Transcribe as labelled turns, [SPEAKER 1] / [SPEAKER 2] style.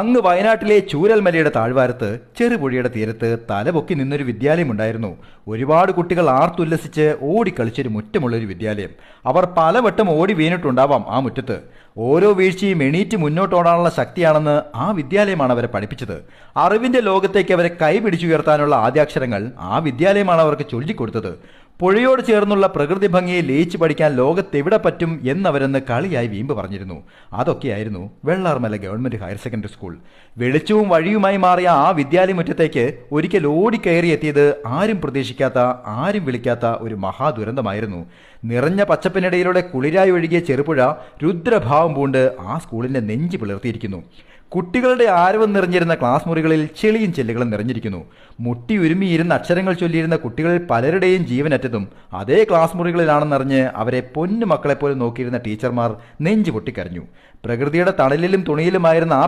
[SPEAKER 1] അങ്ങ് വയനാട്ടിലെ ചൂരൽമലയുടെ താഴ്വാരത്ത് ചെറുപുഴയുടെ തീരത്ത് തലപൊക്കി നിന്നൊരു വിദ്യാലയമുണ്ടായിരുന്നു. ഒരുപാട് കുട്ടികൾ ആർത്തുല്ലസിച്ച് ഓടിക്കളിച്ചൊരു മുറ്റമുള്ളൊരു വിദ്യാലയം. അവർ പലവട്ടം ഓടി വീണിട്ടുണ്ടാവാം ആ മുറ്റത്ത്. ഓരോ വീഴ്ചയും എണീറ്റ് മുന്നോട്ടോടാനുള്ള ശക്തിയാണെന്ന് ആ വിദ്യാലയമാണ് അവരെ പഠിപ്പിച്ചത്. അറിവിന്റെ ലോകത്തേക്ക് അവരെ കൈപിടിച്ചുയർത്താനുള്ള ആദ്യാക്ഷരങ്ങൾ ആ വിദ്യാലയമാണ് അവർക്ക് ചൊല്ലിക്കൊടുത്തത്. പുഴയോട് ചേർന്നുള്ള പ്രകൃതി ഭംഗിയെ ലയിച്ചു പഠിക്കാൻ ലോകത്തെവിടെ പറ്റും എന്നവരെന്ന് കളിയായി വീമ്പ് പറഞ്ഞിരുന്നു. അതൊക്കെയായിരുന്നു Vellarmala government higher secondary school. വെളിച്ചവും വഴിയുമായി മാറിയ ആ വിദ്യാലയമുറ്റത്തേക്ക് ഒരിക്കൽ ഓടിക്കയറി എത്തിയത് ആരും പ്രതീക്ഷിക്കാത്ത, ആരും വിളിക്കാത്ത ഒരു മഹാദുരന്തമായിരുന്നു. നിറഞ്ഞ പച്ചപ്പിനിടയിലൂടെ കുളിരായി ഒഴുകിയ ചെറുപുഴ രുദ്രഭാവം പൂണ്ട് ആ സ്കൂളിന്റെ നെഞ്ച് പിളർത്തിയിരിക്കുന്നു. കുട്ടികളുടെ ആരവം നിറഞ്ഞിരുന്ന ക്ലാസ് മുറികളിൽ ചെളിയും ചെല്ലുകളും നിറഞ്ഞിരിക്കുന്നു. മുട്ടി ഉരുമിയിരുന്ന അക്ഷരങ്ങൾ ചൊല്ലിയിരുന്ന കുട്ടികളിൽ പലരുടെയും ജീവനറ്റതും അതേ ക്ലാസ് മുറികളിലാണെന്നറിഞ്ഞ് അവരെ പൊന്നു മക്കളെപ്പോലെ നോക്കിയിരുന്ന ടീച്ചർമാർ നെഞ്ചു പൊട്ടിക്കരഞ്ഞു. പ്രകൃതിയുടെ തണലിലും തുണിയിലുമായിരുന്ന ആ